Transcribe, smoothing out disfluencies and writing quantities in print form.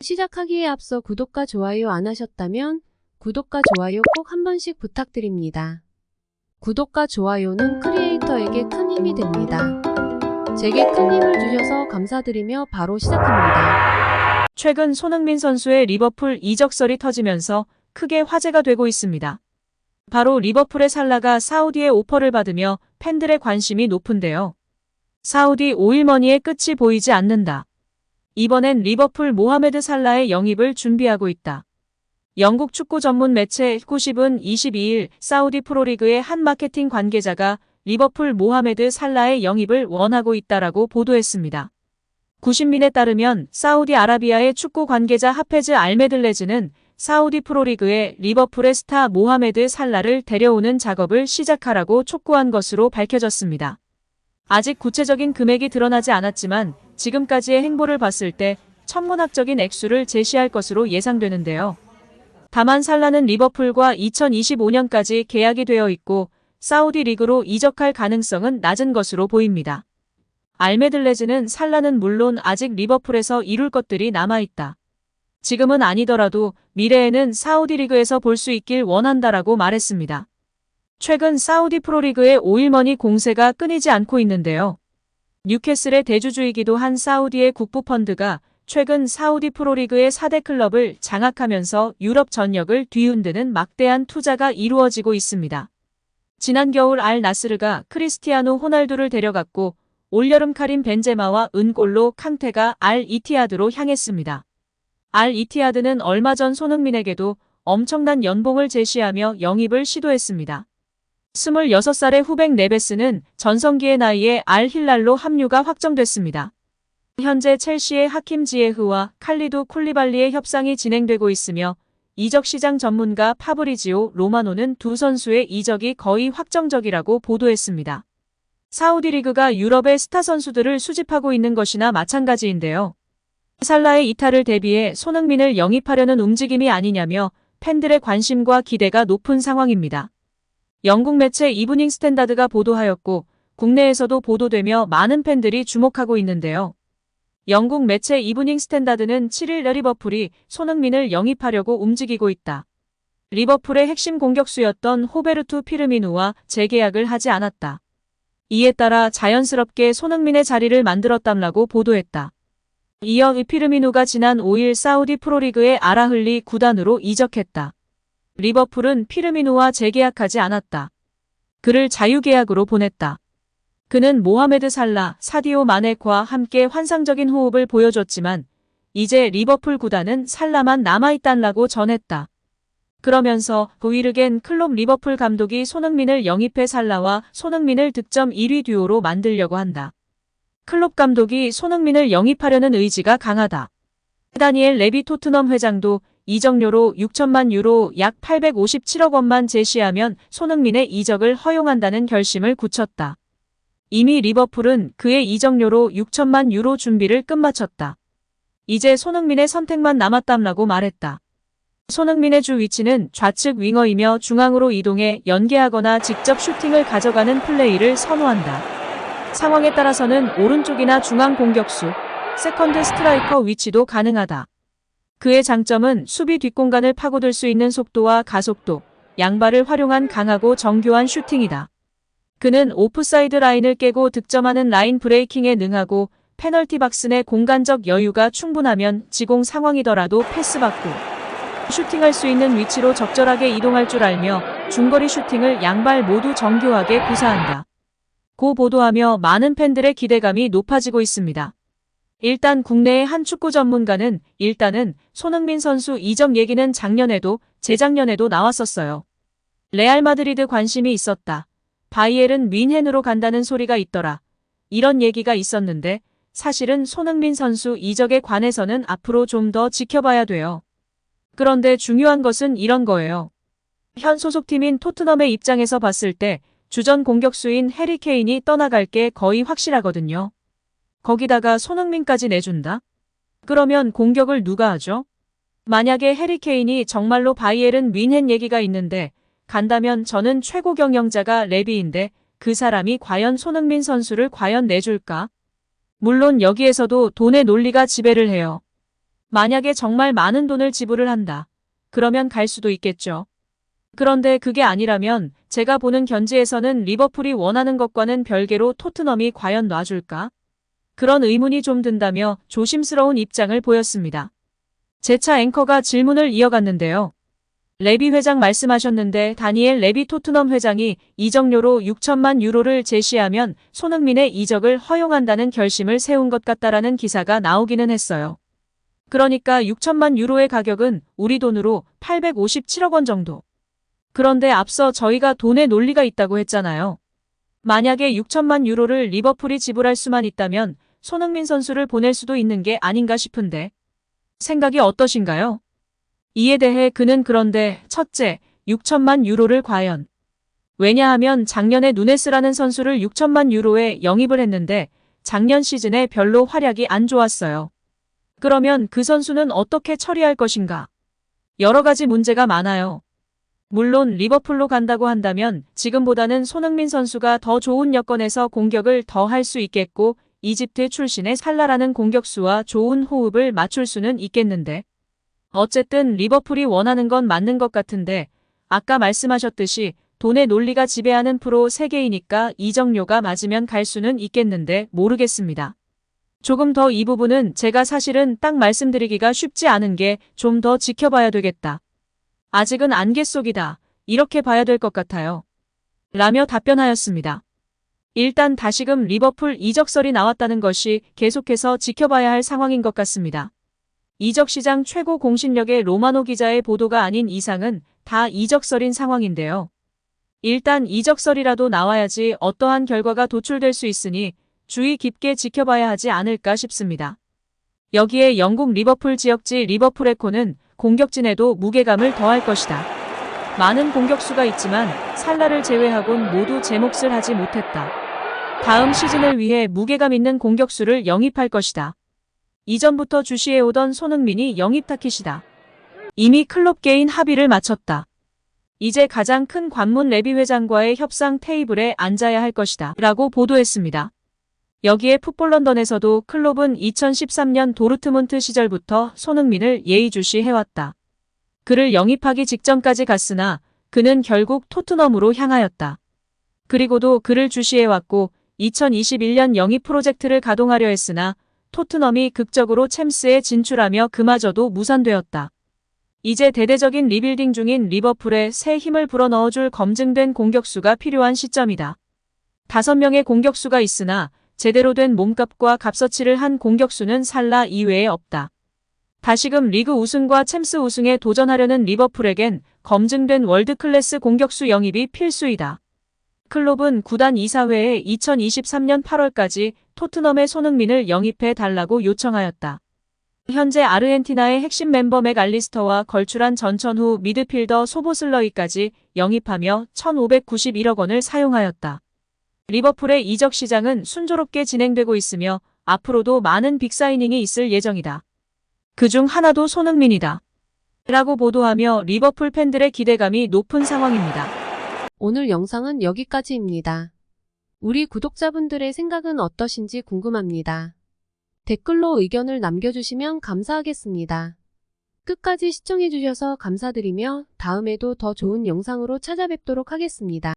시작하기에 앞서 구독과 좋아요 안 하셨다면 구독과 좋아요 꼭 한 번씩 부탁드립니다. 구독과 좋아요는 크리에이터에게 큰 힘이 됩니다. 제게 큰 힘을 주셔서 감사드리며 바로 시작합니다. 최근 손흥민 선수의 리버풀 이적설이 터지면서 크게 화제가 되고 있습니다. 바로 리버풀의 살라가 사우디의 오퍼를 받으며 팬들의 관심이 높은데요. 사우디 오일머니의 끝이 보이지 않는다. 이번엔 리버풀 모하메드 살라의 영입을 준비하고 있다. 영국 축구 전문 매체 90은 22일 사우디 프로리그의 한 마케팅 관계자가 리버풀 모하메드 살라의 영입을 원하고 있다라고 보도했습니다. 90민에 따르면 사우디아라비아의 축구 관계자 하페즈 알메들레즈는 사우디 프로리그에 리버풀의 스타 모하메드 살라를 데려오는 작업을 시작하라고 촉구한 것으로 밝혀졌습니다. 아직 구체적인 금액이 드러나지 않았지만 지금까지의 행보를 봤을 때 천문학적인 액수를 제시할 것으로 예상되는데요. 다만 살라는 리버풀과 2025년까지 계약이 되어 있고 사우디 리그로 이적할 가능성은 낮은 것으로 보입니다. 알메들레즈는 살라는 물론 아직 리버풀에서 이룰 것들이 남아있다. 지금은 아니더라도 미래에는 사우디 리그에서 볼 수 있길 원한다라고 말했습니다. 최근 사우디 프로리그의 오일머니 공세가 끊이지 않고 있는데요. 뉴캐슬의 대주주이기도 한 사우디의 국부펀드가 최근 사우디 프로리그의 4대 클럽을 장악하면서 유럽 전역을 뒤흔드는 막대한 투자가 이루어지고 있습니다. 지난 겨울 알 나스르가 크리스티아노 호날두를 데려갔고 올여름 카림 벤제마와 은골로 칸테가 알 이티하드로 향했습니다. 알 이티하드는 얼마 전 손흥민에게도 엄청난 연봉을 제시하며 영입을 시도했습니다. 26살의 후백 네베스는 전성기의 나이에 알 힐랄로 합류가 확정됐습니다. 현재 첼시의 하킴 지에흐와 칼리두 쿨리발리의 협상이 진행되고 있으며 이적 시장 전문가 파브리지오 로마노는 두 선수의 이적이 거의 확정적이라고 보도했습니다. 사우디 리그가 유럽의 스타 선수들을 수집하고 있는 것이나 마찬가지인데요. 살라의 이탈을 대비해 손흥민을 영입하려는 움직임이 아니냐며 팬들의 관심과 기대가 높은 상황입니다. 영국 매체 이브닝 스탠다드가 보도하였고 국내에서도 보도되며 많은 팬들이 주목하고 있는데요. 영국 매체 이브닝 스탠다드는 7일 리버풀이 손흥민을 영입하려고 움직이고 있다. 리버풀의 핵심 공격수였던 호베르투 피르미누와 재계약을 하지 않았다. 이에 따라 자연스럽게 손흥민의 자리를 만들었담라고 보도했다. 이어 피르미누가 지난 5일 사우디 프로리그의 알아흘리 구단으로 이적했다. 리버풀은 피르미누와 재계약하지 않았다. 그를 자유계약으로 보냈다. 그는 모하메드 살라, 사디오 마네과 함께 환상적인 호흡을 보여줬지만 이제 리버풀 구단은 살라만 남아있단라고 전했다. 그러면서 부이르겐 클롭 리버풀 감독이 손흥민을 영입해 살라와 손흥민을 득점 1위 듀오로 만들려고 한다. 클롭 감독이 손흥민을 영입하려는 의지가 강하다. 다니엘 레비 토트넘 회장도 이적료로 6천만 유로 약 857억 원만 제시하면 손흥민의 이적을 허용한다는 결심을 굳혔다. 이미 리버풀은 그의 이적료로 6천만 유로 준비를 끝마쳤다. 이제 손흥민의 선택만 남았담라고 말했다. 손흥민의 주 위치는 좌측 윙어이며 중앙으로 이동해 연계하거나 직접 슈팅을 가져가는 플레이를 선호한다. 상황에 따라서는 오른쪽이나 중앙 공격수, 세컨드 스트라이커 위치도 가능하다. 그의 장점은 수비 뒷공간을 파고들 수 있는 속도와 가속도, 양발을 활용한 강하고 정교한 슈팅이다. 그는 오프사이드 라인을 깨고 득점하는 라인 브레이킹에 능하고 페널티 박스 내 공간적 여유가 충분하면 지공 상황이더라도 패스받고 슈팅할 수 있는 위치로 적절하게 이동할 줄 알며 중거리 슈팅을 양발 모두 정교하게 구사한다. 고 보도하며 많은 팬들의 기대감이 높아지고 있습니다. 일단 국내의 한 축구 전문가는 일단은 손흥민 선수 이적 얘기는 작년에도 재작년에도 나왔었어요. 레알 마드리드 관심이 있었다. 바이에른 뮌헨으로 간다는 소리가 있더라. 이런 얘기가 있었는데 사실은 손흥민 선수 이적에 관해서는 앞으로 좀 더 지켜봐야 돼요. 그런데 중요한 것은 이런 거예요. 현 소속팀인 토트넘의 입장에서 봤을 때 주전 공격수인 해리 케인이 떠나갈 게 거의 확실하거든요. 거기다가 손흥민까지 내준다? 그러면 공격을 누가 하죠? 만약에 해리 케인이 정말로 바이에른 뮌헨 얘기가 있는데 간다면 저는 최고 경영자가 레비인데 그 사람이 과연 손흥민 선수를 과연 내줄까? 물론 여기에서도 돈의 논리가 지배를 해요. 만약에 정말 많은 돈을 지불을 한다. 그러면 갈 수도 있겠죠. 그런데 그게 아니라면 제가 보는 견지에서는 리버풀이 원하는 것과는 별개로 토트넘이 과연 놔줄까? 그런 의문이 좀 든다며 조심스러운 입장을 보였습니다. 재차 앵커가 질문을 이어갔는데요. 레비 회장 말씀하셨는데 다니엘 레비 토트넘 회장이 이적료로 6천만 유로를 제시하면 손흥민의 이적을 허용한다는 결심을 세운 것 같다라는 기사가 나오기는 했어요. 그러니까 6천만 유로의 가격은 우리 돈으로 857억 원 정도. 그런데 앞서 저희가 돈의 논리가 있다고 했잖아요. 만약에 6천만 유로를 리버풀이 지불할 수만 있다면 손흥민 선수를 보낼 수도 있는 게 아닌가 싶은데 생각이 어떠신가요? 이에 대해 그는 그런데 첫째, 6천만 유로를 과연. 왜냐하면 작년에 누네스라는 선수를 6천만 유로에 영입을 했는데 작년 시즌에 별로 활약이 안 좋았어요. 그러면 그 선수는 어떻게 처리할 것인가? 여러 가지 문제가 많아요. 물론 리버풀로 간다고 한다면 지금보다는 손흥민 선수가 더 좋은 여건에서 공격을 더 할 수 있겠고 이집트 출신의 살라라는 공격수와 좋은 호흡을 맞출 수는 있겠는데 어쨌든 리버풀이 원하는 건 맞는 것 같은데 아까 말씀하셨듯이 돈의 논리가 지배하는 프로 세계이니까 이적료가 맞으면 갈 수는 있겠는데 모르겠습니다. 조금 더 이 부분은 제가 사실은 딱 말씀드리기가 쉽지 않은 게 좀 더 지켜봐야 되겠다. 아직은 안개 속이다. 이렇게 봐야 될 것 같아요. 라며 답변하였습니다. 일단 다시금 리버풀 이적설이 나왔다는 것이 계속해서 지켜봐야 할 상황인 것 같습니다. 이적시장 최고 공신력의 로마노 기자의 보도가 아닌 이상은 다 이적설인 상황인데요. 일단 이적설이라도 나와야지 어떠한 결과가 도출될 수 있으니 주의 깊게 지켜봐야 하지 않을까 싶습니다. 여기에 영국 리버풀 지역지 리버풀 에코는 공격진에도 무게감을 더할 것이다. 많은 공격수가 있지만 살라를 제외하곤 모두 제 몫을 하지 못했다. 다음 시즌을 위해 무게감 있는 공격수를 영입할 것이다. 이전부터 주시해오던 손흥민이 영입 타깃이다. 이미 클롭계인 합의를 마쳤다. 이제 가장 큰 관문 레비 회장과의 협상 테이블에 앉아야 할 것이다. 라고 보도했습니다. 여기에 풋볼 런던에서도 클롭은 2013년 도르트문트 시절부터 손흥민을 예의주시해왔다. 그를 영입하기 직전까지 갔으나 그는 결국 토트넘으로 향하였다. 그리고도 그를 주시해왔고 2021년 영입 프로젝트를 가동하려 했으나 토트넘이 극적으로 챔스에 진출하며 그마저도 무산되었다. 이제 대대적인 리빌딩 중인 리버풀에 새 힘을 불어넣어줄 검증된 공격수가 필요한 시점이다. 5명의 공격수가 있으나 제대로 된 몸값과 값어치를 한 공격수는 살라 이외에 없다. 다시금 리그 우승과 챔스 우승에 도전하려는 리버풀에겐 검증된 월드클래스 공격수 영입이 필수이다. 클롭은 구단 이사회에 2023년 8월까지 토트넘의 손흥민을 영입해 달라고 요청하였다. 현재 아르헨티나의 핵심 멤버 맥알리스터와 걸출한 전천후 미드필더 소보슬러이까지 영입하며 1,591억 원을 사용하였다. 리버풀의 이적 시장은 순조롭게 진행되고 있으며 앞으로도 많은 빅사이닝이 있을 예정이다. 그중 하나도 손흥민이다. 라고 보도하며 리버풀 팬들의 기대감이 높은 상황입니다. 오늘 영상은 여기까지입니다. 우리 구독자분들의 생각은 어떠신지 궁금합니다. 댓글로 의견을 남겨주시면 감사하겠습니다. 끝까지 시청해주셔서 감사드리며 다음에도 더 좋은 영상으로 찾아뵙도록 하겠습니다.